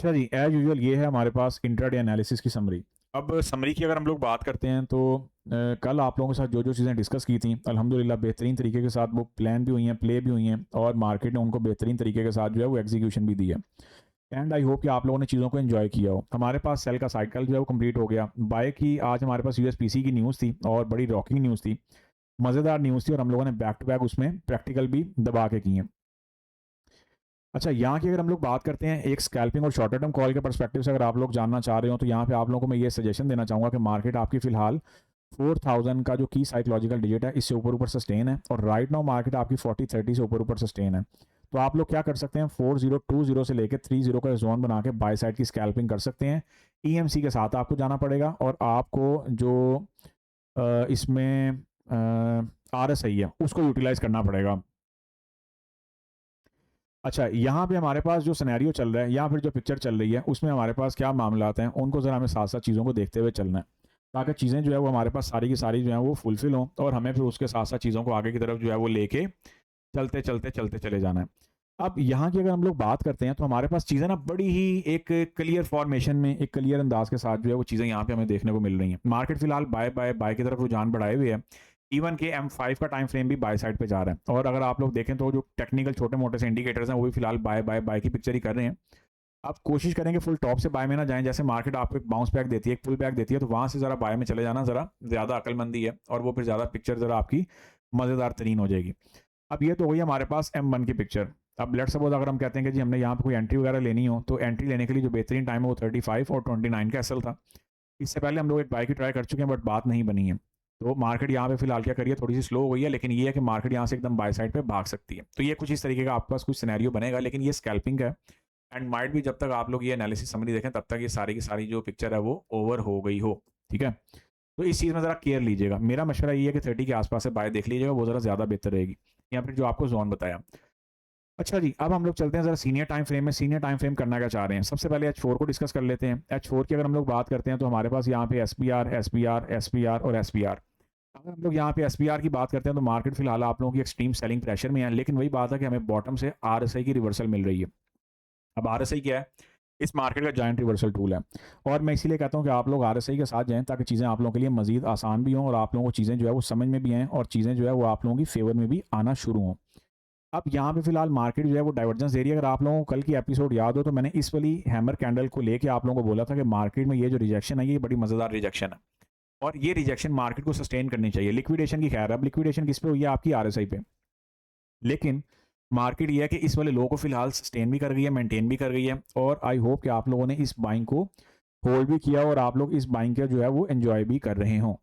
अच्छा जी, as usual ये है हमारे पास इंट्राडे एनालिसिस की समरी। अब समरी की अगर हम लोग बात करते हैं तो कल आप लोगों के साथ जो-जो चीज़ें डिस्कस की थी, अल्हम्दुलिल्लाह बेहतरीन तरीके के साथ वो प्लान भी हुई हैं, प्ले भी हुई हैं और मार्केट ने उनको बेहतरीन तरीके के साथ जो है वो एग्जीक्यूशन भी दी है। एंड आई होप कि आप लोगों ने चीज़ों को एन्जॉय किया हो। हमारे पास सेल का साइकिल जो है वो कंप्लीट हो गया। बाय की आज हमारे पास यूएसपीसी की न्यूज़ थी और बड़ी रॉकिंग न्यूज़ थी, मज़ेदार न्यूज़ थी और हम लोगों ने बैक टू बैक उसमें प्रैक्टिकल भी दबा के किए हैं। अच्छा, यहाँ की अगर हम लोग बात करते हैं एक स्कैल्पिंग और शॉर्टर टर्म कॉल के पर्सपेक्टिव से अगर आप लोग जानना चाह रहे हो तो यहाँ पे आप लोगों को मैं ये सजेशन देना चाहूँगा कि मार्केट आपकी फ़िलहाल 4000 का जो की साइकोलॉजिकल डिजिट है इससे ऊपर-ऊपर सस्टेन है और राइट नाउ मार्केट आपकी 4030 से ऊपर-ऊपर सस्टेन है। तो आप लोग क्या कर सकते हैं 4020 से लेके 30 का जोन बना के बाय साइड की स्कैल्पिंग कर सकते हैं। ईएमसी के साथ आपको जाना पड़ेगा और आपको जो इसमें आरएसआई है उसको यूटिलाइज़ करना पड़ेगा। अच्छा, यहाँ पे हमारे पास जो सिनेरियो चल रहा है या फिर जो पिक्चर चल रही है, उसमें हमारे पास क्या मामलात हैं, उनको ज़रा हमें साथ-साथ चीज़ों को देखते हुए चलना है। ताकि चीज़ें जो है वो हमारे पास सारी की सारी जो हैं वो फुलफ़िल हों और हमें फिर उसके साथ-साथ चीज़ों को आगे की तरफ जो है वो लेके चलते चले जाना है। अब यहाँ की अगर हम लोग बात करते हैं तो हमारे पास चीज़ें ना बड़ी ही एक क्लियर फ़ॉर्मेशन में, एक क्लियर अंदाज़ के साथ जो है वो चीज़ें यहाँ पे हमें देखने को मिल रही हैं। मार्केट फ़िलहाल बाय की तरफ रुझान बढ़ाए हुए है। इवन के M5 का टाइम फ्रेम भी बाय साइड पे जा रहा है और अगर आप लोग देखें तो जो टेक्निकल छोटे-मोटे से इंडिकेटर्स हैं वो भी फ़िलहाल बाय की पिक्चर ही कर रहे हैं। आप कोशिश करेंगे फुल टॉप से बाय में ना जाएँ, जैसे मार्केट आपको एक बाउंस बैक देती है, एक पुल बैक देती है, तो वहाँ से ज़रा बाय में चले जाना ज़रा ज़्यादा अक्लमंदी है और वो फिर ज़्यादा पिक्चर ज़रा आपकी मज़ेदार तरीन हो जाएगी। अब ये तो हो गई हमारे पास M1 की पिक्चर। अब लेट्स सपोज़ अगर हम कहते हैं कि जी हमने यहाँ पे कोई एंट्री वगैरह लेनी हो, तो एंट्री लेने के लिए जो बेहतरीन टाइम है वो 35 और 29 का एसएल था। इससे पहले हम लोग एक बाय की ट्राई कर चुके हैं बट बात नहीं बनी है। तो मार्केट यहाँ पे फिलहाल क्या करिए थोड़ी-सी स्लो हो गई है, लेकिन ये है कि मार्केट यहाँ से एकदम बाय साइड पे भाग सकती है। तो ये कुछ इस तरीके का आपके पास कुछ सिनेरियो बनेगा, लेकिन ये स्कैल्पिंग है एंड माइट भी जब तक आप लोग ये एनालिसिस समरी देखें तब तक ये सारी की सारी जो पिक्चर है वो ओवर हो गई हो। ठीक है? तो इस चीज़ में ज़रा केयर लीजिएगा। मेरा मशवरा ये है कि 30 के आस-पास से बाय देख लीजिएगा, वो ज़रा ज़्यादा बेहतर रहेगी। या फिर जो आपको ज़ोन बताया। अच्छा जी, अब हम लोग चलते हैं ज़रा सीनियर टाइम फ्रेम में। सीनियर टाइम फ्रेम करना क्या चाह रहे हैं? सबसे पहले H4 को डिस्कस कर लेते हैं। H4 की अगर हम लोग बात करते हैं तो हमारे पास यहाँ पे एसपीआर, एसपीआर, एसपीआर और एसपीआर। अगर हम लोग यहाँ पे एसपीआर की बात करते हैं तो मार्केट फिलहाल आप लोगों की एक्सट्रीम सेलिंग प्रेशर में है, लेकिन वही बात है कि हमें बॉटम से आरएसआई की रिवर्सल मिल रही है। अब आरएसआई क्या है? इस मार्केट का जायंट रिवर्सल टूल है और मैं इसीलिए कहता हूँ कि आप लोग आरएसआई के साथ जाएँ ताकि चीज़ें आप लोगों के लिए मज़ीद आसान भी हों और आप लोगों को चीज़ें जो है वो समझ में भी आएँ और चीज़ें जो है वो आप लोगों की फ़ेवर में भी आना शुरू हों। अब यहाँ पे फिलहाल मार्केट जो है वो डाइवर्जेंस दे रही है। अगर आप लोगों को कल की एपिसोड याद हो तो मैंने इस वाली हैमर कैंडल को लेके आप लोगों को बोला था कि मार्केट में ये जो रिजेक्शन है ये बड़ी मज़ेदार रिजेक्शन है और ये रिजेक्शन मार्केट को सस्टेन करनी चाहिए। लिक्विडेशन की खैर, अब लिक्विडेशन किस पे हुई है? आपकी आरएसआई पे। लेकिन मार्केट ये है कि इस वाले लो को फिलहाल सस्टेन भी कर गई है, मेंटेन भी कर गई है और आई होप कि आप लोगों ने इस बाइंग को होल्ड भी किया और आप लोग इस बाइंग का जो है वो एंजॉय भी कर रहे हों।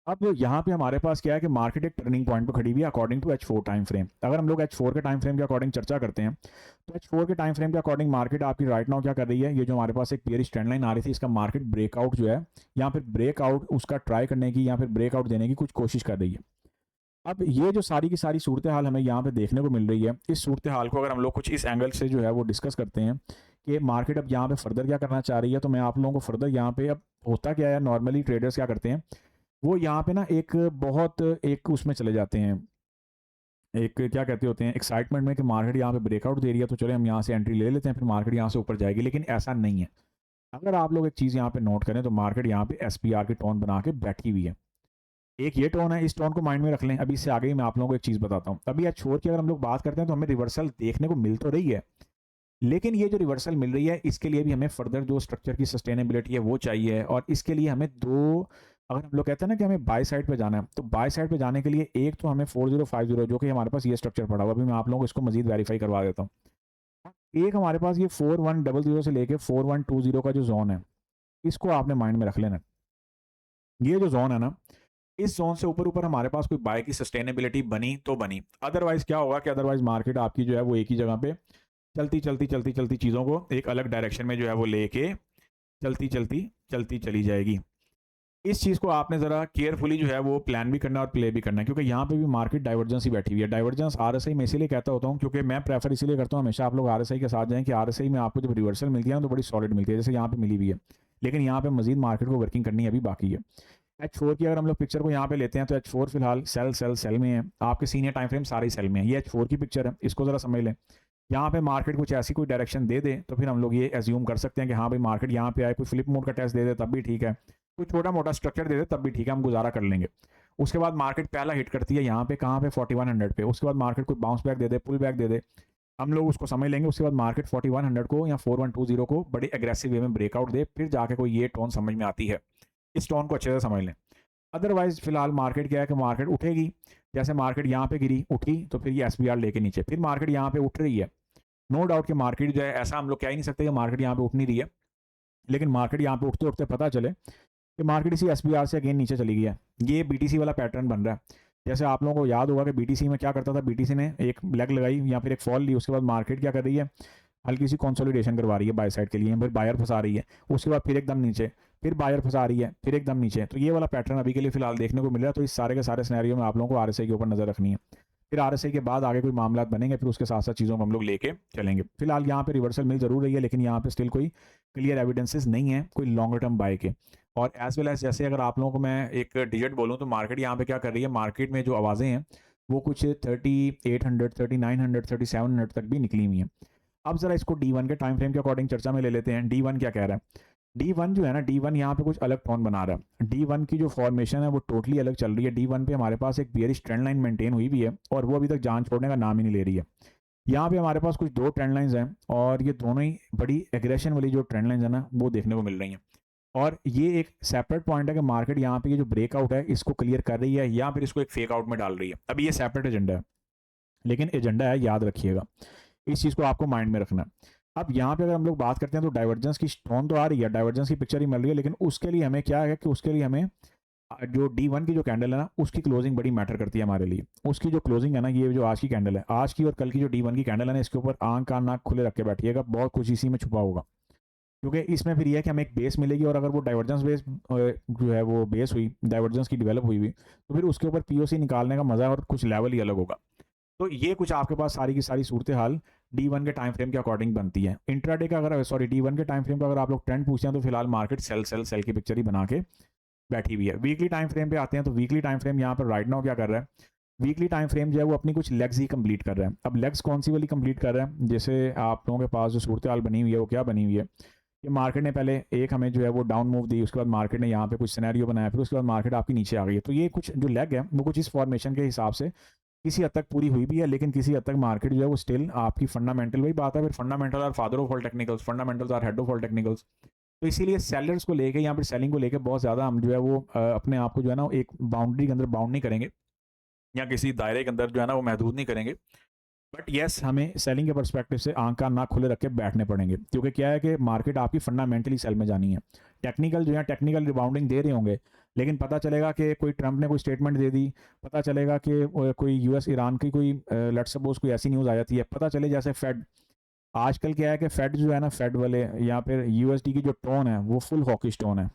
अब यहाँ पे हमारे पास क्या है कि मार्केट एक टर्निंग पॉइंट पे खड़ी हुई है according to H4 time frame. अगर हम लोग H4 के टाइम फ्रेम के अकॉर्डिंग चर्चा करते हैं तो H4 के टाइम फ्रेम के अकॉर्डिंग मार्केट आपकी राइट नाउ क्या कर रही है? ये जो हमारे पास एक बेयरिश ट्रेंड लाइन आ रही थी इसका मार्केट ब्रेकआउट जो है या फिर ब्रेकआउट उसका ट्राई करने की या फिर ब्रेकआउट देने की कुछ कोशिश कर रही है। अब ये जो सारी की सारी सूरत हाल हमें यहाँ पे देखने को मिल रही है, इस सूरत हाल को अगर हम लोग कुछ इस एंगल से जो है वो डिस्कस करते हैं कि मार्केट अब यहाँ पे फर्दर क्या करना चाह रही है, तो मैं आप लोगों को फर्दर यहाँ पे अब होता क्या है, नॉर्मली ट्रेडर्स क्या करते हैं, वो यहाँ पे ना एक बहुत एक उसमें चले जाते हैं, एक क्या कहते होते हैं एक्साइटमेंट में कि मार्केट यहाँ पे ब्रेकआउट दे रही है तो चले हम यहाँ से एंट्री ले लेते हैं, फिर मार्केट यहाँ से ऊपर जाएगी, लेकिन ऐसा नहीं है। अगर आप लोग एक चीज़ यहाँ पे नोट करें तो मार्केट यहाँ पे एसपीआर की टोन बना के बैठी हुई है। एक ये टोन है, इस टोन को माइंड में रख लें। अभी इससे आगे ही मैं आप लोगों को एक चीज़ बताता हूँ। अभी आज छोड़ के अगर हम लोग बात करते हैं तो हमें रिवर्सल देखने को मिल तो रही है, लेकिन ये जो रिवर्सल मिल रही है इसके लिए भी हमें फर्दर जो स्ट्रक्चर की सस्टेनेबिलिटी है वो चाहिए और इसके लिए हमें दो, अगर हम लोग कहते हैं ना कि हमें बाय साइड पे जाना है तो बाय साइड पे जाने के लिए एक तो हमें 4050 जो कि हमारे पास ये स्ट्रक्चर पड़ा हुआ, अभी मैं आप लोगों को इसको मजीद वेरीफाई करवा देता हूँ। एक हमारे पास ये 4100 से लेके 4120 का जो जोन है इसको आपने माइंड में रख लेना। ये जो जोन है ना, इस जोन से ऊपर ऊपर हमारे पास कोई बाय की सस्टेनेबिलिटी बनी तो बनी, अदरवाइज क्या होगा कि अदरवाइज मार्केट आपकी जो है वो एक ही जगह पे चलती चीज़ों को एक अलग डायरेक्शन में जो है वो लेके चलती चली जाएगी। इस चीज़ को आपने ज़रा केयरफुली जो है वो प्लान भी करना है और प्ले भी करना है, क्योंकि यहाँ पे भी मार्केट डाइवर्जेंस ही बैठी हुई है। डाइवर्जेंस आरएसआई मैं इसीलिए कहता होता हूँ क्योंकि मैं प्रेफर इसीलिए करता हूँ हमेशा आप लोग आरएसआई के साथ जाएं कि आरएसआई में आपको जब रिवर्सल मिलती है ना तो बड़ी सॉलिड मिलती है, जैसे यहाँ पे मिली हुई है। लेकिन यहाँ पे मजीद मार्केट को वर्किंग करनी अभी बाकी है। H4 की अगर हम लोग पिक्चर को यहाँ पे लेते हैं तो H4 फिलहाल सेल में है। आपके सीनियर टाइम फ्रेम सारे सेल में है। ये H4 की पिक्चर है, इसको ज़रा समझ लें। यहाँ पे मार्केट कुछ ऐसी कोई डायरेक्शन दे दे तो फिर हम लोग ये एज्यूम कर सकते हैं कि हाँ भाई मार्केट यहाँ पे आए, कोई फ्लिप मोड का टेस्ट दे दे तब भी ठीक है, कोई छोटा मोटा स्ट्रक्चर दे दे तब भी ठीक है, हम गुजारा कर लेंगे। उसके बाद मार्केट पहला हिट करती है यहाँ पे, कहाँ पे 4100 पे, उसके बाद मार्केट कोई बाउंस बैक दे दे, पुल बैक दे दे, हम लोग उसको समझ लेंगे। उसके बाद मार्केट 4100 को या 4120 को बड़ी एग्रेसिव वे में ब्रेकआउट दे, फिर जाके कोई ये टोन समझ में आती है, इस टोन को अच्छे से समझ लें। अदरवाइज फिलहाल मार्केट क्या है कि मार्केट उठेगी, जैसे मार्केट यहाँ पे गिरी उठी तो फिर ये एसबीआर लेके नीचे, फिर मार्केट यहाँ पे उठ रही है, नो डाउट कि मार्केट जो है, ऐसा हम लोग कह ही नहीं सकते कि मार्केट यहाँ पे उठ नहीं रही है, लेकिन मार्केट यहाँ पे उठते उठते पता चले कि मार्केट इसी एसबीआर से अगेन नीचे चली गई है। ये बीटीसी वाला पैटर्न बन रहा है। जैसे आप लोगों को याद होगा कि बीटीसी में क्या करता था, बीटीसी ने एक लेग लगाई या फिर एक फॉल ली, उसके बाद मार्केट क्या कर रही है, हल्की सी कंसोलिडेशन करवा रही है बाय साइड के लिए, फिर बायर फंसा रही है, उसके बाद फिर एकदम नीचे, फिर बायर फंसा रही है, फिर एकदम नीचे। तो ये वाला पैटर्न अभी के लिए फिलहाल देखने को मिल रहा है। तो इस सारे के सारे सिनेरियो में आप लोगों को आरएसआई के ऊपर नजर रखनी है, फिर आरएसआई के बाद आगे कोई मामला बनेंगे, फिर उसके साथ साथ चीज़ों को हम लोग लेके चलेंगे। फिलहाल यहाँ पे रिवर्सल मिल जरूर रही है, लेकिन यहाँ पे स्टिल कोई क्लियर एविडेंसेस नहीं है कोई लॉन्गर टर्म बाय के। और एज वेल एज जैसे अगर आप लोगों को मैं एक डिजिट बोलूँ तो मार्केट यहाँ पे क्या कर रही है, मार्केट में जो आवाज़ें हैं वो कुछ 3800, 3900, 3700 तक भी निकली हुई हैं। अब जरा इसको D1 के टाइम फ्रेम के अकॉर्डिंग चर्चा में ले लेते हैं। D1 क्या कह रहा है, D1 जो है ना, D1 यहाँ पे कुछ अलग टोन बना रहा है। D1 की जो फॉर्मेशन है वो टोटली अलग चल रही है। D1 पे हमारे पास एक बेयरिश ट्रेंड लाइन मेंटेन हुई भी है और वो अभी तक जान छोड़ने का नाम ही नहीं ले रही है। यहाँ पे हमारे पास कुछ दो ट्रेंड लाइंस हैं और ये दोनों ही बड़ी एग्रेशन वाली जो ट्रेंड लाइंस है ना वो देखने को मिल रही हैं। और ये एक सेपरेट पॉइंट है कि मार्केट यहाँ पे ये जो ब्रेकआउट है इसको क्लियर कर रही है या फिर इसको एक फेक आउट में डाल रही है। अभी ये सेपरेट एजेंडा है, लेकिन एजेंडा है, याद रखिएगा, इस चीज़ को आपको माइंड में रखना है। अब यहाँ पे अगर हम लोग बात करते हैं तो डाइवर्जेंस की टोन तो आ रही है, डाइवर्जेंस की पिक्चर ही मिल रही है, लेकिन उसके लिए हमें क्या है कि उसके लिए हमें जो D1 की जो कैंडल है ना उसकी क्लोजिंग बड़ी मैटर करती है हमारे लिए। उसकी जो क्लोजिंग है ना, ये जो आज की कैंडल है, आज की और कल की जो D1 की कैंडल है ना, इसके ऊपर आंख कान नाक खुले रख के बैठिएगा, बहुत कुछ इसी में छुपा होगा। क्योंकि इसमें फिर ये है कि हमें एक बेस मिलेगी और अगर वो डाइवर्जेंस बेस जो है वो बेस हुई, डाइवर्जेंस की डेवलप हुई तो फिर उसके ऊपर पीओसी निकालने का मजा और कुछ लेवल ही अलग होगा। तो ये कुछ आपके पास सारी की सारी सूरत हाल D1 के टाइम फ्रेम के अकॉर्डिंग बनती है। इंट्राडे का अगर D1 के टाइम फ्रेम का अगर आप लोग ट्रेंड पूछते हैं तो फिलहाल मार्केट सेल सेल सेल की पिक्चर ही बना के बैठी हुई है। वीकली टाइम फ्रेम पे आते हैं तो वीकली टाइम फ्रेम यहाँ पर राइट नाउ क्या कर रहा है, वीकली टाइम फ्रेम जो है वो अपनी कुछ लेग्स ही कंप्लीट कर रहा है। अब लेग्स कौन सी वाली कंप्लीट कर रहा है, जैसे आप लोगों के पास जो सूरत हाल बनी हुई है वो क्या बनी हुई है कि मार्केट ने पहले एक हमें जो है वो डाउन मूव दी, उसके बाद मार्केट ने यहाँ पे कुछ सिनेरियो बनाया, फिर उसके बाद मार्केट आपकी नीचे आ गई है। तो ये कुछ जो लेग है वो कुछ इस फॉर्मेशन के हिसाब से किसी हद तक पूरी हुई भी है, लेकिन किसी हद तक मार्केट जो है वो स्टिल आपकी फंडामेंटल, वही बात है फिर, fundamental are father of all technicals, fundamentals are head of all technicals. तो इसीलिए सेलर्स को लेके या फिर सेलिंग को लेके बहुत ज़्यादा हम जो है वो अपने आप को जो है ना एक बाउंड्री के अंदर बाउंड नहीं करेंगे या किसी दायरे के अंदर जो है ना वो महदूद नहीं करेंगे। बट येस, हमें सेलिंग के परस्पेक्टिव से आंख कान नाक खुले रख के बैठने पड़ेंगे, क्योंकि क्या है कि मार्केट आपकी फंडामेंटली सेल में जानी है। टेक्निकल जो है टेक्निकल रिबाउंडिंग दे रहे होंगे, लेकिन पता चलेगा कि कोई ट्रंप ने कोई स्टेटमेंट दे दी, पता चलेगा कि कोई यूएस ईरान की कोई लेट्स सपोज कोई ऐसी न्यूज़ आ जाती है, पता चले जैसे फेड, आजकल क्या है कि फेड जो है ना, फेड वाले या फिर यूएसडी की जो टोन है वो फुल हॉकिश टोन है।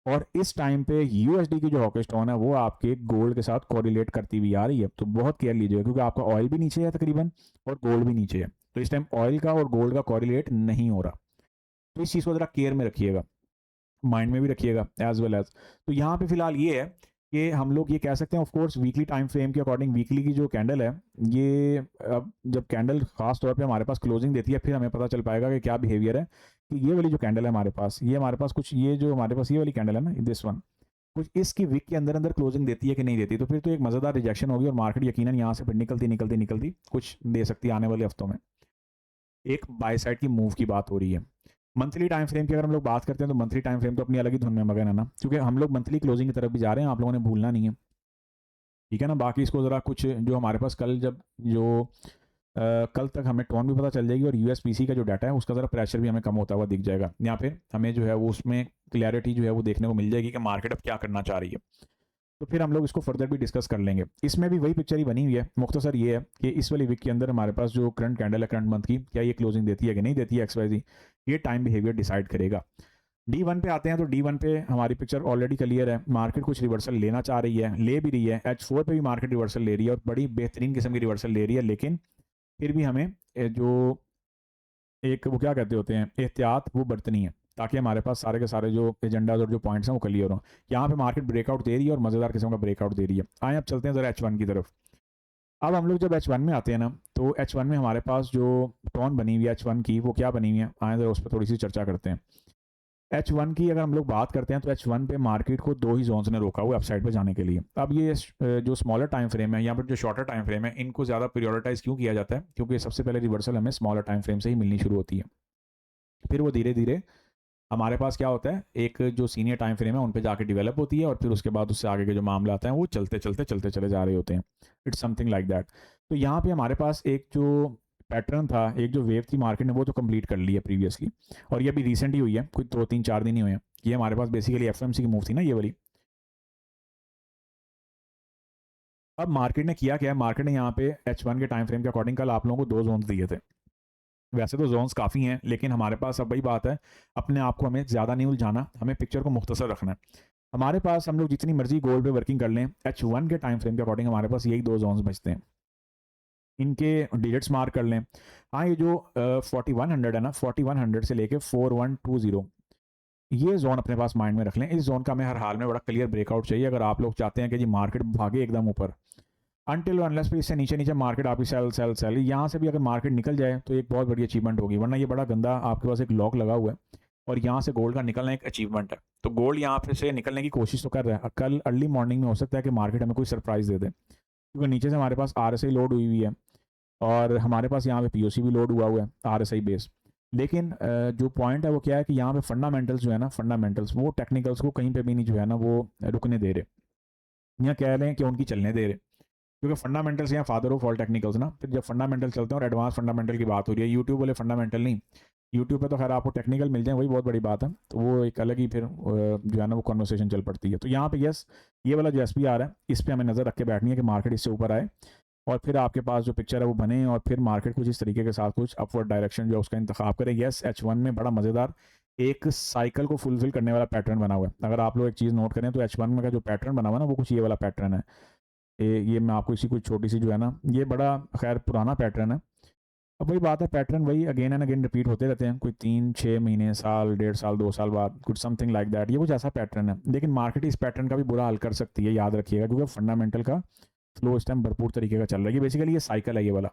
और इस टाइम पे यूएसडी की जो हॉकिश टोन है वो आपके गोल्ड के साथ कोरिलेट करती हुई आ रही है। तो बहुत केयर लीजिएगा, क्योंकि आपका ऑयल भी नीचे है तकरीबन और गोल्ड भी नीचे है, तो इस टाइम ऑयल का और गोल्ड का कोरिलेट नहीं हो रहा। तो इस चीज़ को ज़रा केयर में रखिएगा, माइंड में भी रखिएगा एज वेल एज। तो यहाँ पे फिलहाल ये है कि हम लोग ये कह सकते हैं, of course weekly time frame के अकॉर्डिंग वीकली की जो कैंडल है, ये अब जब कैंडल खास तौर पे हमारे पास क्लोजिंग देती है फिर हमें पता चल पाएगा कि क्या बिहेवियर है। कि ये वाली जो कैंडल है हमारे पास, ये हमारे पास कुछ, ये जो हमारे पास ये वाली कैंडल है ना, दिस वन, कुछ इसकी वीक के अंदर अंदर क्लोजिंग देती है कि नहीं देती, तो फिर तो एक मज़ेदार रिजेक्शन होगी और मार्केट यकीनन यहाँ से फिर निकलती निकलती निकलती कुछ दे सकती है आने वाले हफ्तों में। एक बाय साइड की मूव की बात हो रही है। मंथली टाइम फ्रेम की अगर हम लोग बात करते हैं तो मंथली टाइम फ्रेम तो अपनी अलग ही धुन में मगन है ना, क्योंकि हम लोग मंथली क्लोजिंग की तरफ भी जा रहे हैं, आप लोगों ने भूलना नहीं है, ठीक है ना। बाकी इसको ज़रा कुछ जो हमारे पास कल जब जो कल तक हमें टोन भी पता चल जाएगी और यूएसपीसी का जो डाटा है उसका ज़रा प्रेशर भी हमें कम होता हुआ दिख जाएगा, या फिर हमें जो है वो उसमें क्लैरिटी जो है वो देखने को मिल जाएगी कि मार्केट अब क्या करना चाह रही है। तो फिर हम लोग इसको फर्दर भी डिस्कस कर लेंगे। इसमें भी वही पिक्चर ही बनी हुई है, मुख्तसर ये है कि इस वाली वीक के अंदर हमारे पास जो करंट कैंडल है करंट मंथ की, क्या ये क्लोजिंग देती है कि नहीं देती है XYZ, ये टाइम बिहेवियर डिसाइड करेगा। D1 पे आते हैं तो D1 पे हमारी पिक्चर ऑलरेडी क्लियर है, मार्केट कुछ रिवर्सल लेना चाह रही है, ले भी रही है। H4 पे भी मार्केट रिवर्सल ले रही है और बड़ी बेहतरीन किस्म की रिवर्सल ले रही है, लेकिन फिर भी हमें जो एक वो क्या कहते होते हैं एहतियात, वो बरतनी है, ताकि हमारे पास सारे के सारे जो एजेंडाज और जो पॉइंट्स हैं वो क्लियर हों। यहाँ पे मार्केट ब्रेकआउट दे रही है और मज़ेदार किस्म का ब्रेकआउट दे रही है। आए अब चलते हैं ज़रा H1 की तरफ। अब हम लोग जब H1 में आते हैं ना, तो H1 में हमारे पास जो टोन बनी हुई है H1 की, वो क्या बनी हुई है, आए ज़रा उस पर थोड़ी सी चर्चा करते हैं। H1 की अगर हम लोग बात करते हैं तो H1 पे मार्केट को दो ही जोन्स ने रोका हुआ अपसाइड पे जाने के लिए। अब ये जो स्मॉलर टाइम फ्रेम है या फिर जो शॉर्टर टाइम फ्रेम है, इनको ज़्यादा प्रियोरिटाइज क्यों किया जाता है, क्योंकि सबसे पहले रिवर्सल हमें स्मॉलर टाइम फ्रेम से ही मिलनी शुरू होती है। फिर वो धीरे धीरे हमारे पास क्या होता है, एक जो सीनियर टाइम फ्रेम है उन पे जाके डेवलप होती है, और फिर उसके बाद उससे आगे के जो मामला आते हैं वो चलते चले जा रहे होते हैं। It's something like that. तो यहाँ पे हमारे पास एक जो पैटर्न था, एक जो वेव थी मार्केट ने, वो तो कंप्लीट कर ली है प्रीवियसली, और ये अभी रिसेंट ही हुई है, कोई 2 3 4 दिन ही हुए हैं। ये हमारे पास बेसिकली एफएमसी की मूव थी ना, ये वाली। अब मार्केट ने किया क्या है, मार्केट ने यहाँ पे H1 के टाइम फ्रेम के अकॉर्डिंग कल आप लोगों को दो जोन्स दिए थे। वैसे तो जोन्स काफ़ी हैं, लेकिन हमारे पास अब वही बात है, अपने आप को हमें ज़्यादा नहीं उलझाना, हमें पिक्चर को मुख्तसर रखना है। हमारे पास हम लोग जितनी मर्जी गोल्ड पे वर्किंग कर लें, H1 के टाइम फ्रेम के अकॉर्डिंग हमारे पास यही दो जोन्स बचते हैं। इनके डिजिट्स मार्क कर लें। हाँ, ये जो 4100 है ना, 4100 से लेके 4120, ये जोन अपने पास माइंड में रख लें। इस जोन का हमें हर हाल में बड़ा क्लियर ब्रेकआउट चाहिए अगर आप लोग चाहते हैं कि जी मार्केट भागे एकदम ऊपर। अनटिल अनलेस भी इससे नीचे नीचे मार्केट आपकी सेल सेल सेल, यहाँ से भी अगर मार्केट निकल जाए तो एक बहुत बड़ी अचीवमेंट होगी, वरना ये बड़ा गंदा आपके पास एक लॉक लगा हुआ है, और यहाँ से गोल्ड का निकलना एक अचीवमेंट है। तो गोल्ड यहाँ पे से निकलने की कोशिश तो कर रहा है, कल अर्ली मॉर्निंग में हो सकता है कि मार्केट हमें कोई सरप्राइज दे दे, क्योंकि नीचे से हमारे पास RSI लोड हुई हुई है, और हमारे पास यहाँ पे POC भी लोड हुआ हुआ है RSI बेस। लेकिन जो पॉइंट है वो क्या है कि यहाँ पे फंडामेंटल्स जो है ना, फंडामेंटल्स वो टेक्निकल्स को कहीं पे भी नहीं जो है ना वो रुकने दे रहे, यहाँ कह रहे हैं कि उनकी चलने दे रहे, क्योंकि फंडामेंटल्स यहाँ फादर ऑफ ऑल टेक्निकल्स ना। फिर जब फंडामेंटल चलते हैं और एडवांस फंडामेंटल की बात हो रही है, यूट्यूब वाले फंडामेंटल नहीं, यूट्यूब पे तो खैर आपको टेक्निकल मिल जाए वही बहुत बड़ी बात है, तो वो एक अलग ही फिर जो है ना वो कॉन्वर्सेशन चल पड़ती है। तो यहाँ पे यस, ये वाला जो SPR है, इस पर हमें नज़र रख के बैठनी है कि मार्केट इससे ऊपर आए, और फिर आपके पास जो पिक्चर है वो बने, और फिर मार्केट कुछ इस तरीके के साथ कुछ अपवर्ड डायरेक्शन जो उसका इंतखाब करें। यस, H1 में बड़ा मज़ेदार एक साइकिल को फुलफिल करने वाला पैटर्न बना हुआ है। अगर आप लोग एक चीज़ नोट करें तो H1 में का जो पैटर्न बना हुआ है ना, वो कुछ ये वाला पैटर्न है। ये मैं आपको इसी कुछ छोटी सी जो है ना, ये बड़ा खैर पुराना पैटर्न है। अब वही बात है, पैटर्न वही अगेन एंड अगेन रिपीट होते रहते हैं, कोई 3 6 महीने, साल, 1.5 साल, 2 साल बाद, कुछ समथिंग लाइक दैट, ये कुछ ऐसा पैटर्न है। लेकिन मार्केट इस पैटर्न का भी बुरा हाल कर सकती है, याद रखिएगा, क्योंकि फंडामेंटल का फ्लो इस टाइम भरपूर तरीके का चल रहा है। ये बेसिकली ये साइकिल है ये वाला।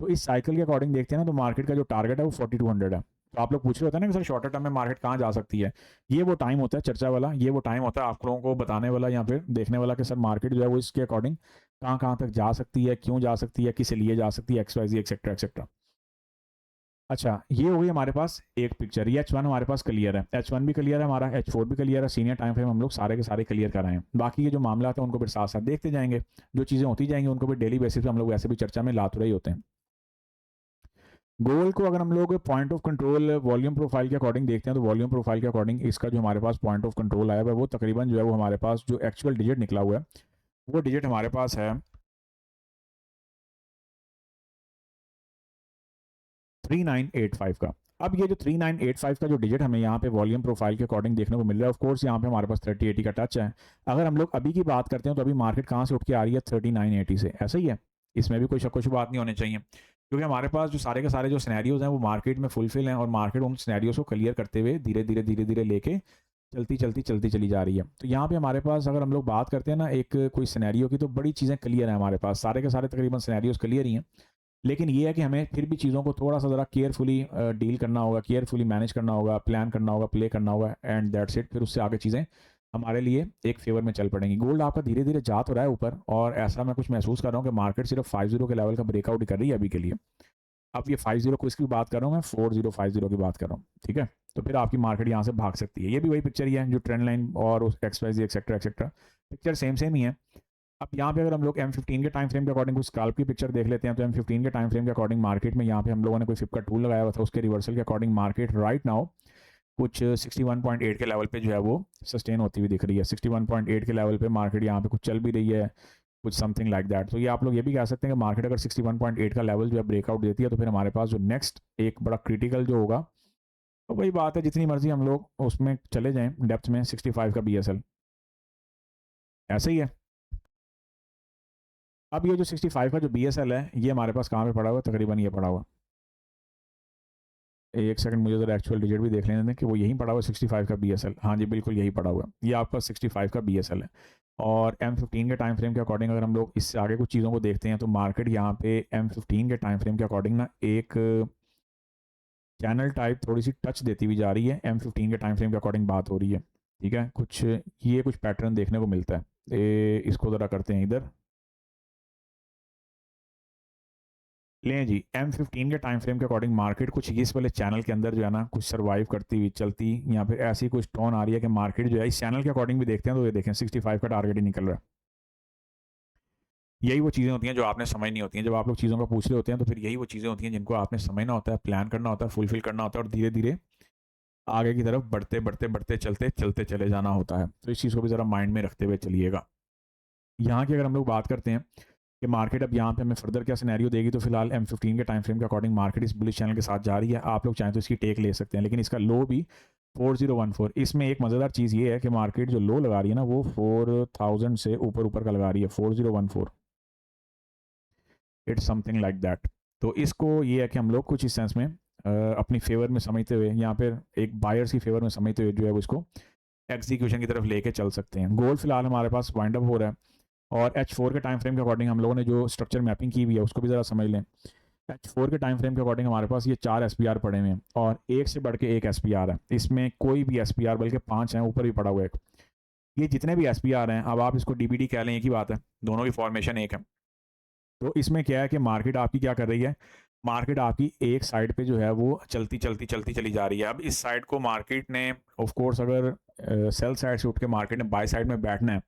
तो इस साइकिल के अकॉर्डिंग देखते हैं ना, तो मार्केट का जो टारगेट है वो 4200 है। तो आप लोग पूछ रहे होते हैं ना कि सर शॉर्टर टर्म में मार्केट कहाँ जा सकती है, ये वो टाइम होता है चर्चा वाला, ये वो टाइम होता है आप लोगों को बताने वाला या फिर देखने वाला कि सर मार्केट जो है वो इसके अकॉर्डिंग कहाँ कहाँ तक जा सकती है, क्यों जा सकती है, किस लिए जा सकती है, XYZ एक्सेट्रा एक्सेट्रा। अच्छा, ये हो गई हमारे पास एक पिक्चर। ये H1 हमारे पास क्लियर है, H1 भी क्लियर है हमारा, H4 भी क्लियर है, सीनियर टाइम फ्रेम हम लोग सारे के सारे क्लियर कराएं हैं। बाकी ये जो मामला है उनको फिर साथ साथ देखते जाएंगे, जो चीज़ें होती जाएंगी उनको भी डेली बेसिस पे हम लोग वैसे भी चर्चा में लाते रहे होते हैं। गोल्ड को अगर हम लोग point of control volume profile के अकॉर्डिंग देखते हैं, तो वॉल्यूम प्रोफाइल के अकॉर्डिंग इसका जो हमारे पास पॉइंट ऑफ कंट्रोल आया है वो तकरीबन जो है वो हमारे पास जो एक्चुअल डिजिट निकला हुआ है, वो डिजिट हमारे पास है 3985 का। अब ये जो 3985 का जो डिजिट हमें यहाँ पे वॉल्यूम प्रोफाइल के अकॉर्डिंग देखने को मिल रहा है, ऑफ कोर्स यहाँ पे हमारे पास 3080 का टच है। अगर हम लोग अभी की बात करते हैं तो अभी मार्केट कहाँ से उठ के आ रही है, 3980 से, ऐसा ही है, इसमें भी कोई शक कुछ बात नहीं होनी चाहिए, क्योंकि हमारे पास जो सारे के सारे जो सिनेरियोज हैं वो मार्केट में फुलफिल हैं, और मार्केट उन सिनेरियोज को क्लियर करते हुए धीरे धीरे धीरे धीरे लेके चलती चली जा रही है। तो यहाँ पे हमारे पास अगर हम लोग बात करते हैं ना एक कोई सिनेरियो की, तो बड़ी चीज़ें क्लियर है हमारे पास, सारे के सारे तकरीबन सिनेरियोज क्लियर ही हैं। लेकिन ये है कि हमें फिर भी चीज़ों को थोड़ा सा ज़रा केयरफुली डील करना होगा, केयरफुली मैनेज करना होगा, प्लान करना होगा, प्ले करना होगा, एंड दैट्स इट। फिर उससे आगे चीज़ें हमारे लिए एक फेवर में चल पड़ेंगी। गोल्ड आपका धीरे धीरे जा तो रहा है ऊपर, और ऐसा मैं कुछ महसूस कर रहा हूँ कि मार्केट सिर्फ 50 के लेवल का ब्रेकआउट ही कर रही है अभी के लिए। अब ये 50 को इसकी बात कर रहा हूँ मैं, 4050 की बात कर रहा हूँ, ठीक है। तो फिर आपकी मार्केट यहाँ से भाग सकती है। ये भी वही पिक्चर ही है जो ट्रेंड लाइन और XYZ etcetera etcetera, picture same same ही है। अब यहाँ पे अगर हम लोग M15 के टाइम फ्रेम के अकॉर्डिंग कुछ स्काल्प की पिक्चर देख लेते हैं, तो M15 के टाइम फ्रेम के अकॉर्डिंग मार्केट में यहाँ पे हम लोगों ने कोई फिप का टूल लगाया हुआ था, उसके रिवर्सल के अकॉर्डिंग मार्केट राइट नाउ कुछ 61.8 के लेवल पे जो है वो सस्टेन होती हुई दिख रही है। 61.8 के लेवल पे मार्केट यहाँ पे कुछ चल भी रही है, कुछ समथिंग लाइक दैट। तो ये आप लोग ये भी कह सकते हैं कि मार्केट अगर 61.8 का लेवल जो है ब्रेकआउट देती है, तो फिर हमारे पास जो नेक्स्ट एक बड़ा क्रिटिकल जो होगा, तो वही बात है, जितनी मर्जी हम लोग उसमें चले जाएं डेप्थ में, 65 का BSL ऐसे ही है। अब ये जो 65 का जो BSL है, ये हमारे पास कहाँ पे पड़ा हुआ है, तकरीबन ये पड़ा हुआ, एक सेकंड मुझे जरा एक्चुअल डिजिट भी देख लेने दें कि वो यहीं पड़ा हुआ 65 का BSL। हाँ जी, बिल्कुल यही पड़ा हुआ है, ये आपका 65 का BSL है। और M15 के टाइम फ्रेम के अकॉर्डिंग अगर हम लोग इससे आगे कुछ चीज़ों को देखते हैं तो मार्केट यहाँ पे M15 के टाइम फ्रेम के अकॉर्डिंग ना एक चैनल टाइप थोड़ी सी टच देती हुई जा रही है। M15 के टाइम फ्रेम के अकॉर्डिंग बात हो रही है, ठीक है। कुछ पैटर्न देखने को मिलता है। इसको ज़रा करते हैं इधर लें जी। M15 के टाइम फ्रेम के अकॉर्डिंग मार्केट कुछ इस वाले चैनल के अंदर जो है ना कुछ सर्वाइव करती हुई चलती या फिर ऐसी कुछ टोन आ रही है कि मार्केट जो है इस चैनल के अकॉर्डिंग भी देखते हैं तो ये देखें 65 का टारगेट ही निकल रहा है। यही वो चीज़ें होती हैं जो आपने समझनी होती हैं। जब आप लोग चीज़ों का पूछ रहे होते हैं तो फिर यही वो चीज़ें होती हैं जिनको आपने समझना होता है, प्लान करना होता है, फुलफिल करना होता है और धीरे धीरे आगे की तरफ बढ़ते बढ़ते बढ़ते चलते चलते चले जाना होता है। तो इस चीज़ को भी ज़रा माइंड में रखते हुए चलिएगा। यहाँ की अगर हम लोग बात करते हैं कि मार्केट अब यहाँ पे हमें फर्दर क्या सिनेरियो देगी, तो फिलहाल M15 के टाइम फ्रेम के अकॉर्डिंग मार्केट इस बुलिश चैनल के साथ जा रही है। आप लोग चाहें तो इसकी टेक ले सकते हैं, लेकिन इसका लो भी 4014। इसमें एक मज़ेदार चीज़ ये है कि मार्केट जो लो लगा रही है ना वो 4000 से ऊपर ऊपर का लगा रही है, 4014। It's something like that. तो इसको ये है कि हम लोग कुछ इस सेंस में अपनी फेवर में समझते हुए यहाँ पर एक बायर्स की फेवर में समझते हुए जो है वो इसको एग्जीक्यूशन की तरफ लेके चल सकते हैं। गोल्ड फिलहाल हमारे पास वाइंड अप हो रहा है और H4 के टाइम फ्रेम के अकॉर्डिंग हम लोगों ने जो स्ट्रक्चर मैपिंग की हुई है उसको भी ज़रा समझ लें। H4 के टाइम फ्रेम के अकॉर्डिंग हमारे पास ये 4 SPR पड़े हुए हैं और एक से बढ़ के एक SPR है। इसमें कोई भी SPR बल्कि 5 हैं, ऊपर भी पड़ा हुआ है एक। ये जितने भी SPR हैं, अब आप इसको DBD कह लें, एक ही बात है, दोनों की फॉर्मेशन एक है। तो इसमें क्या है कि मार्केट आपकी क्या कर रही है, मार्केट आपकी एक साइड पे जो है वो चलती चलती चलती चली जा रही है। अब इस साइड को मार्केट ने ऑफ कोर्स अगर सेल साइड से उठ के मार्केट ने बाय साइड में बैठना है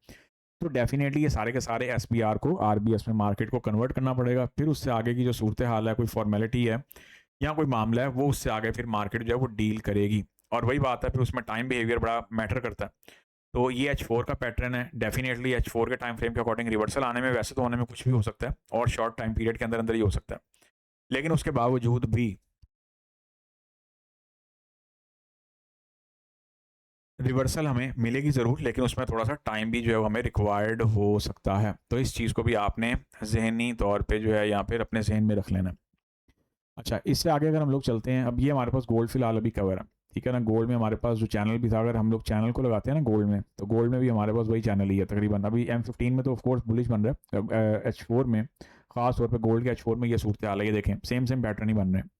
तो डेफिनेटली ये सारे के सारे SPR को RBS में मार्केट को कन्वर्ट करना पड़ेगा। फिर उससे आगे की जो सूरत हाल है, कोई फॉर्मेलिटी है या कोई मामला है, वो उससे आगे फिर मार्केट जो है वो डील करेगी। और वही बात है, फिर उसमें टाइम बिहेवियर बड़ा मैटर करता है। तो ये H4 का पैटर्न है। डेफिनेटली H4 के टाइम फ्रेम के अकॉर्डिंग रिवर्सल आने में, वैसे तो होने में कुछ भी हो सकता है और शॉर्ट टाइम पीरियड के अंदर अंदर ही हो सकता है, लेकिन उसके बावजूद भी रिवर्सल हमें मिलेगी ज़रूर, लेकिन उसमें थोड़ा सा टाइम भी जो है वो हमें रिक्वायर्ड हो सकता है। तो इस चीज़ को भी आपने ज़हनी तौर पे जो है यहाँ पर अपने जहन में रख लेना। अच्छा, इससे आगे अगर हम लोग चलते हैं, अब ये हमारे पास गोल्ड फिलहाल अभी कवर है, ठीक है ना। गोल्ड में हमारे पास जो चैनल भी था, अगर हम लोग चैनल को लगाते हैं ना गोल्ड में, तो गोल्ड में भी हमारे पास वही चैनल ही है तकरीबन। अभी M15 में तो ऑफकोर्स बुलिश बन रहा है, H4 में खास तौर पे गोल्ड के H4 में ये सूरत हाल है, ये देखें सेम सेम पैटर्न ही बन रहे हैं।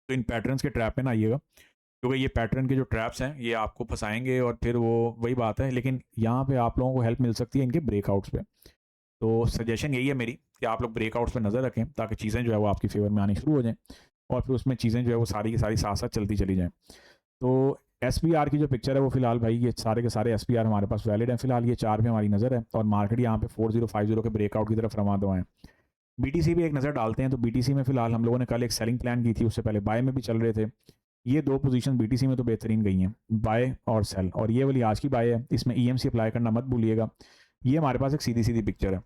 तो इन पैटर्न्स के ट्रैप में ना आइएगा, क्योंकि ये पैटर्न के जो ट्रैप्स हैं ये आपको फंसाएंगे और फिर वो वही बात है। लेकिन यहाँ पे आप लोगों को हेल्प मिल सकती है इनके ब्रेकआउट्स पे। तो सजेशन यही है मेरी कि आप लोग ब्रेकआउट्स पे नज़र रखें ताकि चीज़ें जो है वो आपकी फेवर में आनी शुरू हो जाएँ और फिर उसमें चीज़ें जो है वो सारी की सारी साथ साथ चलती चली जाएँ। तो SPR की जो पिक्चर है वो फिलहाल भाई ये सारे के सारे SPR हमारे पास वैलिड हैं। फिलहाल ये 4 पे हमारी नज़र है और मार्केट यहाँ पे 4050 के ब्रेकआउट की तरफ रवाना हुआ है। BTC भी एक नज़र डालते हैं। तो BTC में फिलहाल हम लोगों ने कल एक सेलिंग प्लान की थी, उससे पहले बाय में भी चल रहे थे। ये दो पोजीशन BTC में तो बेहतरीन गई हैं, बाय और सेल। और ये वाली आज की बाय है, इसमें EMC अप्लाई करना मत भूलिएगा। ये हमारे पास एक सीधी सीधी पिक्चर है।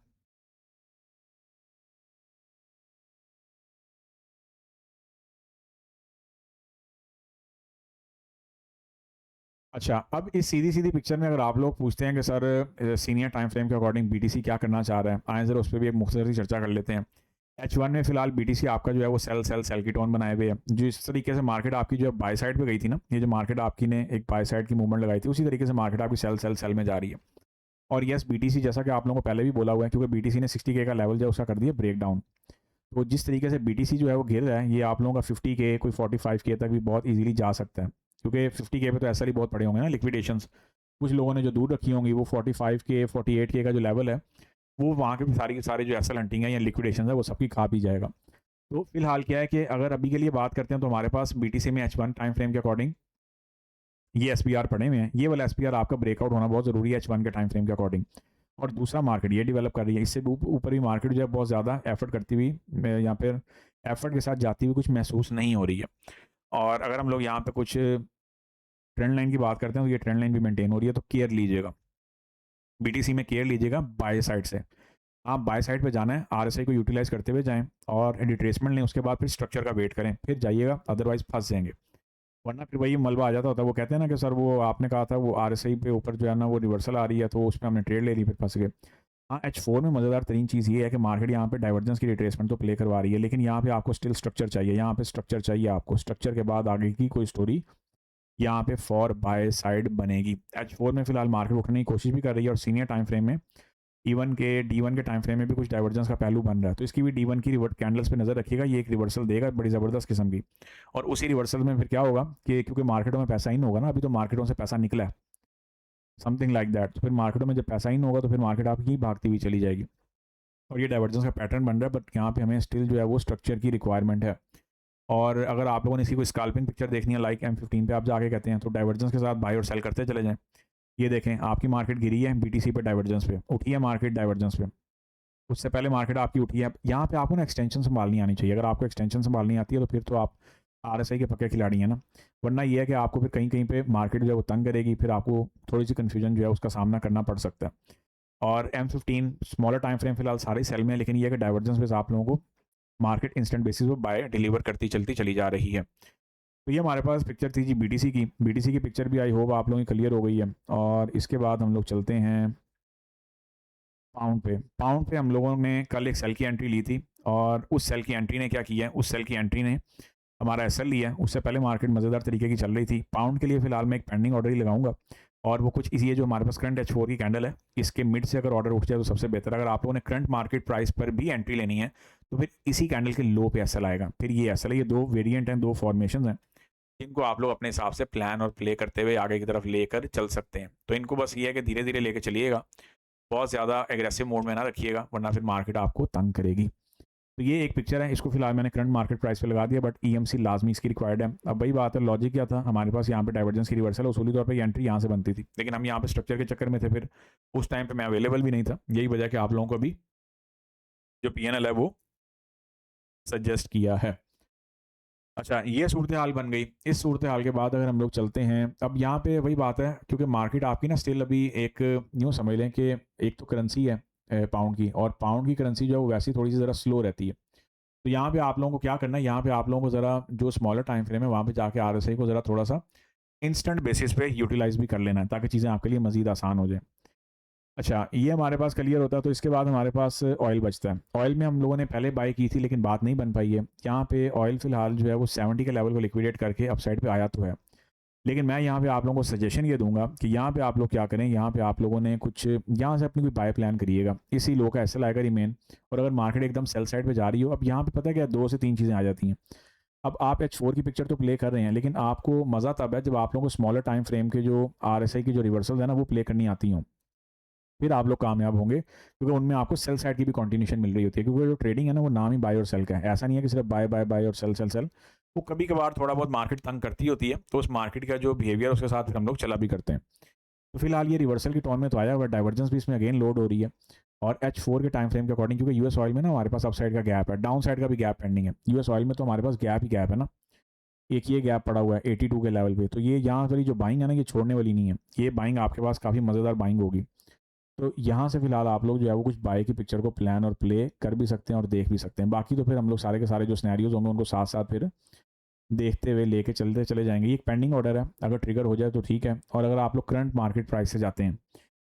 अच्छा, अब इस सीधी सीधी पिक्चर में अगर आप लोग पूछते हैं कि सर सीनियर टाइम फ्रेम के अकॉर्डिंग BTC क्या करना चाह रहा है, आए ज़रा उस पर भी एक मुख्तसर सी चर्चा कर लेते हैं। H1 में फिलहाल BTC आपका जो है वो सेल सेल सेल की टोन बनाए हुए है। जो इस तरीके से मार्केट आपकी जो है बाय साइड पे गई थी ना, ये जो मार्केट आपकी ने एक बाय साइड की मूवमेंट लगाई थी, उसी तरीके से मार्केट आपकी सेल सेल सेल में जा रही है। और यस, BTC जैसा कि आप लोगों को पहले भी बोला हुआ है, क्योंकि BTC ने 60K का लेवल जो है उसका कर दिया ब्रेक डाउन। तो जिस तरीके से BTC जो है वो गिर रहा है, ये आप लोगों का 50K कोई 45K तक भी बहुत ईजिली जा सकता है, क्योंकि 50K पे तो ऐसा ही बहुत पड़े होंगे ना लिक्विडेशंस। कुछ लोगों ने जो दूर रखी होंगी वो 45K 48K का जो लेवल है वो वहाँ के भी सारी के सारे जो एसल हंटिंग है या लिक्विडेशन है वो सबकी खा पी जाएगा। तो फिलहाल क्या है कि अगर अभी के लिए बात करते हैं तो हमारे पास BTC में H1 टाइम फ्रेम के अकॉर्डिंग ये SPR पड़े हुए हैं। ये वाला SPR आपका ब्रेकआउट होना बहुत ज़रूरी है H1 के टाइम फ्रेम के अकॉर्डिंग। और दूसरा मार्केट ये डेवलप कर रही है, इससे ऊपर भी मार्केट जो है बहुत ज़्यादा एफर्ट करती हुई यहाँ पर एफर्ट के साथ जाती हुई कुछ महसूस नहीं हो रही है। और अगर हम लोग यहाँ पे कुछ ट्रेंड लाइन की बात करते हैं तो ये ट्रेंड लाइन भी मेंटेन हो रही है, तो केयर लीजिएगा। BTC में केयर लीजिएगा बाय साइड से। आप बाय साइड पे जाना है, RSI को यूटिलाइज करते हुए जाएं और रिट्रेसमेंट लें, उसके बाद फिर स्ट्रक्चर का वेट करें, फिर जाइएगा, अदरवाइज फंस जाएंगे। वरना फिर वही मलबा आ जाता होता है। वो कहते हैं ना कि सर वो आपने कहा था वो RSI पे ऊपर जो है ना वो रिवर्सल आ रही है, तो उस पर हमने ट्रेड ले ली, फिर फंस गए। हाँ, H4 में मज़ेदार तरीन चीज़ ये है कि मार्केट यहाँ पे डाइवर्जेंस की रिट्रेसमेंट तो प्ले करवा रही है, लेकिन यहाँ पे आपको स्टिल स्ट्रक्चर चाहिए। यहाँ पे स्ट्रक्चर चाहिए आपको, स्ट्रक्चर के बाद आगे की कोई स्टोरी यहाँ पे फॉर बाय साइड बनेगी। H4 में फिलहाल मार्केट उठने की कोशिश भी कर रही है और सीनियर टाइम फ्रेम में E1 के D1 के टाइम फ्रेम में भी कुछ डाइवर्जेंस का पहलू बन रहा है, तो इसकी भी D1 की रिवर्ट कैंडल्स पे नज़र रखिएगा, ये एक रिवर्सल देगा बड़ी ज़बरदस्त किस्म की। और उसी रिवर्सल में फिर क्या होगा कि क्योंकि मार्केटों में पैसा इन होगा ना, अभी तो मार्केटों से पैसा निकला है, समथिंग लाइक दैट, तो फिर मार्केटों में जब पैसा इन होगा तो फिर मार्केट आपकी भागती हुई चली जाएगी और ये डाइवर्जेंस का पैटर्न बन रहा है। बट यहाँ पे हमें स्टिल जो है वो स्ट्रक्चर की रिक्वायरमेंट है। और अगर आप लोगों ने इसकी कोई स्काल्पिंग पिक्चर देखनी है लाइक M15 पे आप जाके कहते हैं, तो डाइवर्जेंस के साथ बाय और सेल करते चले जाएं। ये देखें, आपकी मार्केट गिरी है BTC पे डाइवर्जेंस पे, उठी है मार्केट डाइवर्जेंस पे, उससे पहले मार्केट आपकी उठी है। यहाँ पे आपको ना एक्सटेंशन संभालनी आनी चाहिए। अगर आपको एक्सटेंशन संभालनी आती है तो फिर तो आप RSI के पक्के खिलाड़ी हैं ना, वरना ये है कि आपको फिर कहीं कहीं पे मार्केट जो है वो तंग करेगी, फिर आपको थोड़ी सी कन्फ्यूजन जो है उसका सामना करना पड़ सकता है। और M15 स्मॉलर टाइम फ्रेम फिलहाल सारे सेल में है, लेकिन ये है कि डाइवर्जेंस पे आप लोगों को मार्केट इंस्टेंट बेसिस पर बाय डिलीवर करती चलती चली जा रही है। तो ये हमारे पास पिक्चर थी जी BTC की पिक्चर भी आई होप आप लोगों की क्लियर हो गई है। और इसके बाद हम लोग चलते हैं पाउंड पे हम लोगों ने कल एक सेल की एंट्री ली थी और उस सेल की एंट्री ने क्या किया है, उस सेल की एंट्री ने हमारा SL लिया है। उससे पहले मार्केट मज़ेदार तरीके की चल रही थी। पाउंड के लिए फिलहाल मैं एक पेंडिंग ऑर्डर ही लगाऊंगा और वो कुछ इसी है जो हमारे पास करंट H4 की कैंडल है, इसके मिड से अगर ऑर्डर उठ जाए तो सबसे बेहतर। अगर आप लोगों ने करंट मार्केट प्राइस पर भी एंट्री लेनी है तो फिर इसी कैंडल के लो पे SL आएगा, फिर ये SL है। ये दो वेरिएंट हैं, दो फॉर्मेशन हैं, इनको आप लोग अपने हिसाब से प्लान और प्ले करते हुए आगे की तरफ लेकर चल सकते हैं। तो इनको बस ये है कि धीरे धीरे लेकर चलिएगा, बहुत ज़्यादा एग्रेसिव मोड में ना रखिएगा, वरना फिर मार्केट आपको तंग करेगी। तो ये एक पिक्चर है, इसको फिलहाल मैंने करंट मार्केट प्राइस पे लगा दिया, बट EMC लाजमी इसकी रिक्वायर्ड है। अब वही बात है, लॉजिक क्या था, हमारे पास यहाँ पे डाइवर्जेंस की रिवर्सल है, उसूली तौर पे एंट्री यहाँ से बनती थी, लेकिन हम यहाँ पे स्ट्रक्चर के चक्कर में थे, फिर उस टाइम पे मैं अवेलेबल भी नहीं था। यही वजह कि आप लोगों को भी जो PNL है वो सजेस्ट किया है। अच्छा, ये सूरत हाल बन गई। इस सूरत हाल के बाद अगर हम लोग चलते हैं, अब यहाँ पे वही बात है, क्योंकि मार्केट आपकी ना स्टिल अभी एक यूँ समझ लें कि एक तो करेंसी है पाउंड की, और पाउंड की करेंसी जो है वो वैसी थोड़ी सी ज़रा स्लो रहती है। तो यहाँ पे आप लोगों को क्या करना है, यहाँ पे आप लोगों को ज़रा जो स्मॉलर टाइम फ्रेम है वहाँ पे जाके RSI को ज़रा थोड़ा सा इंस्टेंट बेसिस पे यूटिलाइज भी कर लेना है, ताकि चीज़ें आपके लिए मज़ीद आसान हो जाए। अच्छा, ये हमारे पास क्लियर होता है। तो इसके बाद हमारे पास ऑयल बचता है। ऑयल में हम लोगों ने पहले बाय की थी लेकिन बात नहीं बन पाई है। यहाँ पे ऑयल फ़िलहाल जो है वो 70 के लेवल को लिक्विडेट करके अपसाइड पे आया तो है, लेकिन मैं यहाँ पे आप लोगों को सजेशन ये दूंगा कि यहाँ पे आप लोग क्या करें, यहाँ पे आप लोगों ने कुछ यहाँ से अपनी कोई बाय प्लान करिएगा, इसी लो का SL आएगा रिमेन। और अगर मार्केट एकदम सेल साइड पे जा रही हो, अब यहाँ पे पता है क्या, 2 से 3 चीज़ें आ जाती हैं। अब आप H4 की पिक्चर तो प्ले कर रहे हैं, लेकिन आपको मज़ा तब है जब आप लोगों को स्मॉलर टाइम फ्रेम के जो RSI की जो रिवर्सल है ना वो प्ले करनी आती हों, फिर आप लोग कामयाब होंगे, क्योंकि उनमें आपको सेल साइड की भी कंटिन्यूशन मिल रही होती है। क्योंकि जो ट्रेडिंग है ना वो नाम ही बाय और सेल का है, ऐसा नहीं है कि सिर्फ बाय बाय बाय और सेल सेल सेल। वो कभी कभार थोड़ा बहुत मार्केट तंग करती होती है, तो उस मार्केट का जो बिहेवियर उसके साथ हम लोग चला भी करते हैं। तो फिलहाल ये रिवर्सल की टोन में तो आया हुआ, डाइवर्जेंस भी इसमें अगेन लोड हो रही है। और H4 के टाइम फ्रेम के अकॉर्डिंग, क्योंकि US ऑयल में ना हमारे पास अपसाइड का गैप है, डाउन साइड का भी गैप पेंडिंग है। US ऑयल में तो हमारे पास गैप ही गैप है ना, एक ये गैप पड़ा हुआ है 82 के लेवल पे। तो ये यहाँ वाली जो बाइंग है ना, ये छोड़ने वाली नहीं है, ये बाइंग आपके पास काफ़ी मज़ेदार बाइंग होगी। तो यहाँ से फिलहाल आप लोग जो है वो कुछ बाय की पिक्चर को प्लान और प्ले कर भी सकते हैं और देख भी सकते हैं। बाकी तो फिर हम लोग सारे के सारे जो सिनेरियोज होंगे उनको साथ साथ फिर देखते हुए लेके चलते चले जाएंगे। ये एक पेंडिंग ऑर्डर है, अगर ट्रिगर हो जाए तो ठीक है। और अगर आप लोग करंट मार्केट प्राइस से जाते हैं,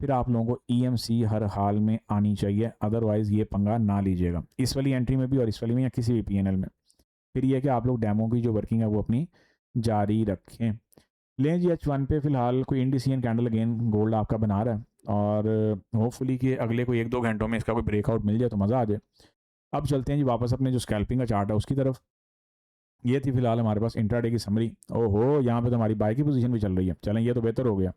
फिर आप लोगों को EMC हर हाल में आनी चाहिए, अदरवाइज़ ये पंगा ना लीजिएगा, इस वाली एंट्री में भी और इस वाली में या किसी भी PNL में। फिर ये है कि आप लोग डेमो की जो वर्किंग है वो अपनी जारी रखें। लें जी, H1 पे फिलहाल कोई इंडिसियन कैंडल अगेन गोल्ड आपका बना रहा है, और होपफुली कि अगले कोई 1-2 घंटों में इसका कोई ब्रेकआउट मिल जाए तो मज़ा आ जाए। अब चलते हैं जी वापस अपने जो स्कैल्पिंग का चार्ट है उसकी तरफ। ये थी फिलहाल हमारे पास इंट्राडे की समरी। ओहो, यहाँ पे तो हमारी बाय की पोजीशन भी चल रही है, चलें ये तो बेहतर हो गया।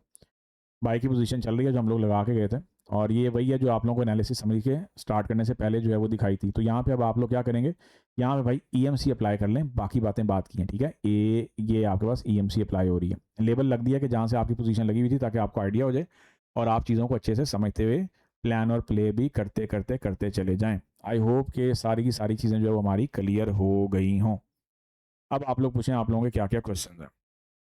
बाय की पोजीशन चल रही है जो हम लोग लगा के गए थे, और ये वही है जो आप लोगों को एनालिसिस समरी के स्टार्ट करने से पहले जो है वो दिखाई थी। तो यहाँ पे अब आप लोग क्या करेंगे, यहाँ पे भाई EMC अप्लाई कर लें, बाकी बातें बात की हैं, ठीक है। ये आपके पास EMC अप्लाई हो रही है, लेबल लग दिया कि जहाँ से आपकी पोजीशन लगी हुई थी, ताकि आपको आइडिया हो जाए और आप चीज़ों को अच्छे से समझते हुए प्लान और प्ले भी करते करते करते चले जाएँ। आई होप कि सारी की सारी चीज़ें जो है वो हमारी क्लियर हो गई हों। अब आप लोग पूछें आप लोगों के क्या क्या क्वेश्चन हैं।